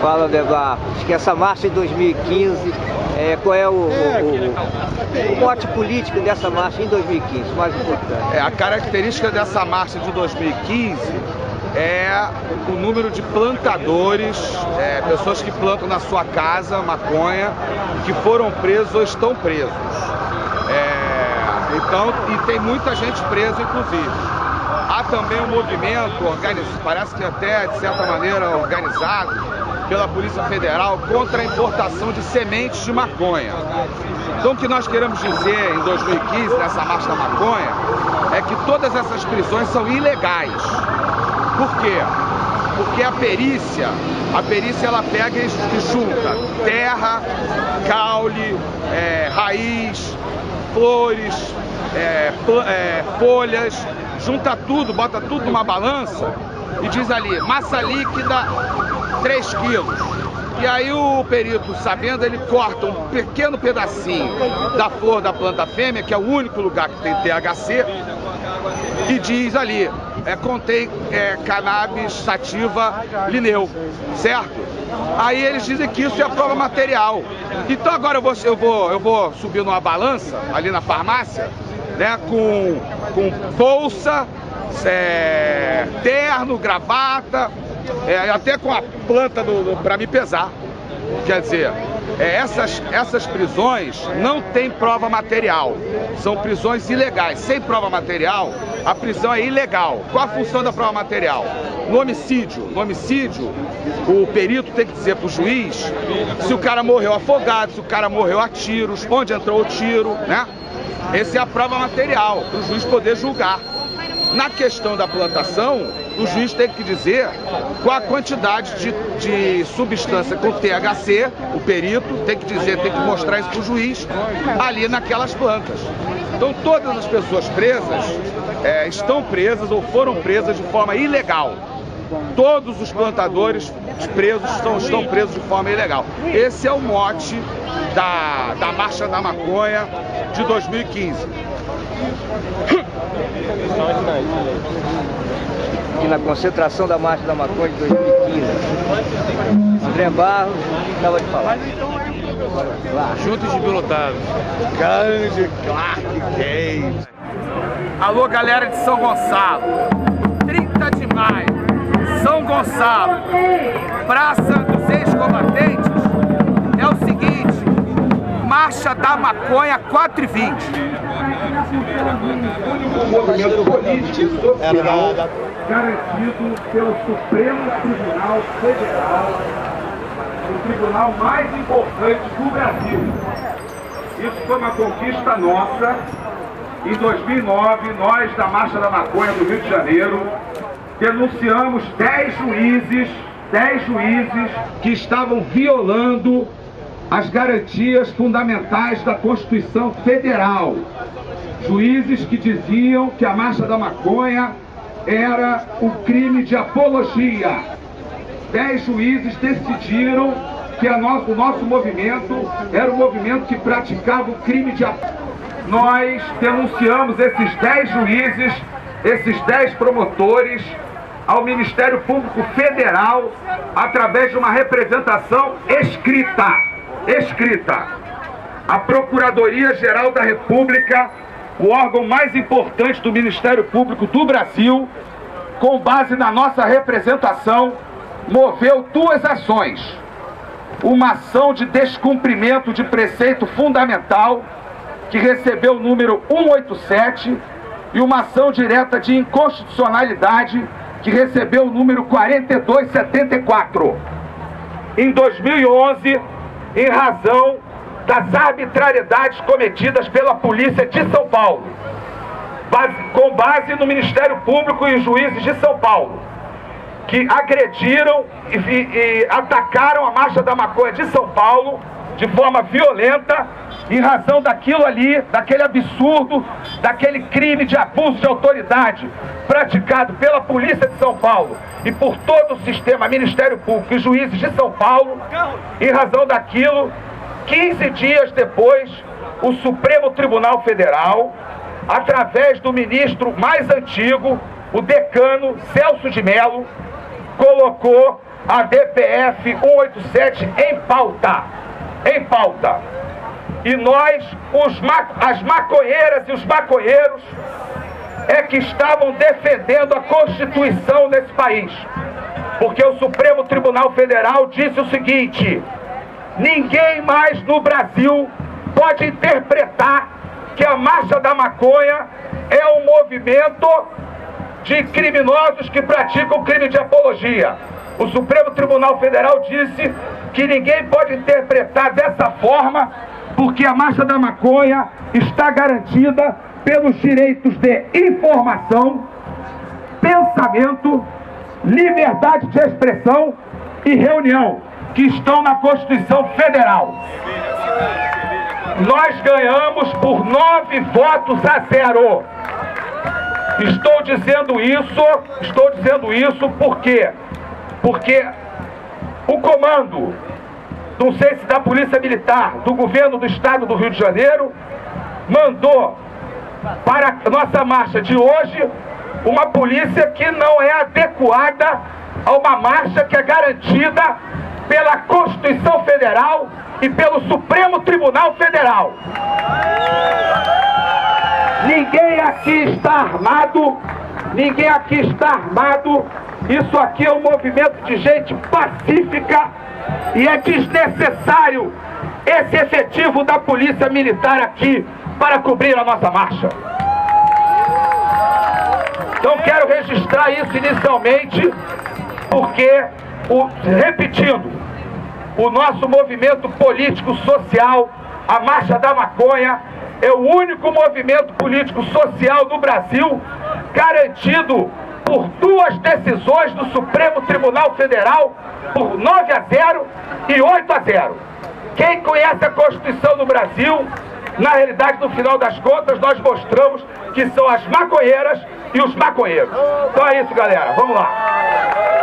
Fala, Debar. Acho que essa marcha de 2015, qual é o mote político dessa marcha em 2015, o mais importante? A característica dessa marcha de 2015 é o número de plantadores, pessoas que plantam na sua casa maconha, que foram presos ou estão presos. Então, e tem muita gente presa, inclusive. Há também um movimento organizado, parece que até de certa maneira organizado pela Polícia Federal contra a importação de sementes de maconha. Então o que nós queremos dizer em 2015, nessa marcha da maconha, é que todas essas prisões são ilegais. Por quê? Porque a perícia ela pega e junta terra, caule, raiz, flores, folhas, junta tudo, bota tudo numa balança e diz ali, massa líquida 3 quilos. E aí o perito, sabendo, ele corta um pequeno pedacinho da flor da planta fêmea, que é o único lugar que tem THC, e diz ali, contém cannabis sativa lineu, certo? Aí eles dizem que isso é a prova material. Então agora eu vou subir numa balança, ali na farmácia, né, com bolsa, terno, gravata, até com a planta para me pesar. Quer dizer, essas prisões não têm prova material, são prisões ilegais. Sem prova material, a prisão é ilegal. Qual a função da prova material? No homicídio, o perito tem que dizer para o juiz se o cara morreu afogado, se o cara morreu a tiros, onde entrou o tiro, né? Essa é a prova material, para o juiz poder julgar. Na questão da plantação, o juiz tem que dizer qual a quantidade de substância com THC, o perito tem que dizer, tem que mostrar isso para o juiz, ali naquelas plantas. Então todas as pessoas presas estão presas ou foram presas de forma ilegal. Todos os plantadores presos estão presos de forma ilegal. Esse é o mote da Marcha da Maconha de 2015. E na concentração da Marcha da Maconha de 2015, André Barros acaba de falar. Juntos de pilotado. Grande Clark Kent. Alô, galera de São Gonçalo. 30 de maio, São Gonçalo, Praça dos Ex-Combatentes. É o seguinte, Marcha da Maconha 4h20. O movimento político social garantido pelo Supremo Tribunal Federal, o tribunal mais importante do Brasil. Isso foi uma conquista nossa. Em 2009, nós da Marcha da Maconha do Rio de Janeiro denunciamos 10 juízes que estavam violando as garantias fundamentais da Constituição Federal. Juízes que diziam que a Marcha da Maconha era um crime de apologia. 10 juízes decidiram que o nosso movimento era um movimento que praticava o crime de apologia. Nós denunciamos esses 10 juízes, esses 10 promotores, ao Ministério Público Federal, através de uma representação escrita. A Procuradoria-Geral da República, o órgão mais importante do Ministério Público do Brasil, com base na nossa representação, moveu 2 ações. Uma ação de descumprimento de preceito fundamental, que recebeu o número 187, e uma ação direta de inconstitucionalidade, que recebeu o número 4274. Em 2011, em razão das arbitrariedades cometidas pela Polícia de São Paulo, com base no Ministério Público e juízes de São Paulo, que agrediram e atacaram a Marcha da Maconha de São Paulo de forma violenta, em razão daquilo ali, daquele absurdo, daquele crime de abuso de autoridade praticado pela Polícia de São Paulo e por todo o sistema Ministério Público e juízes de São Paulo. Em razão daquilo, 15 dias depois, o Supremo Tribunal Federal, através do ministro mais antigo, o decano Celso de Mello, colocou a DPF 187 em pauta. Em pauta. E nós, as maconheiras e os maconheiros, é que estavam defendendo a Constituição nesse país. Porque o Supremo Tribunal Federal disse o seguinte: ninguém mais no Brasil pode interpretar que a Marcha da Maconha é um movimento de criminosos que praticam crime de apologia. O Supremo Tribunal Federal disse que ninguém pode interpretar dessa forma, porque a Marcha da Maconha está garantida pelos direitos de informação, pensamento, liberdade de expressão e reunião, que estão na Constituição Federal. Nós ganhamos por 9 votos a 0. Estou dizendo isso porque o comando, não sei se da Polícia Militar, do governo do estado do Rio de Janeiro, mandou para a nossa marcha de hoje uma polícia que não é adequada a uma marcha que é garantida pela Constituição Federal e pelo Supremo Tribunal Federal. Ninguém aqui está armado, Isso aqui é um movimento de gente pacífica e é desnecessário esse efetivo da Polícia Militar aqui para cobrir a nossa marcha. Então quero registrar isso inicialmente, porque, repetindo, o nosso movimento político-social, a Marcha da Maconha, é o único movimento político-social no Brasil garantido por 2 decisões do Supremo Tribunal Federal, por 9 a 0 e 8 a 0. Quem conhece a Constituição do Brasil, na realidade, no final das contas, nós mostramos que são as maconheiras e os maconheiros. Então é isso, galera. Vamos lá.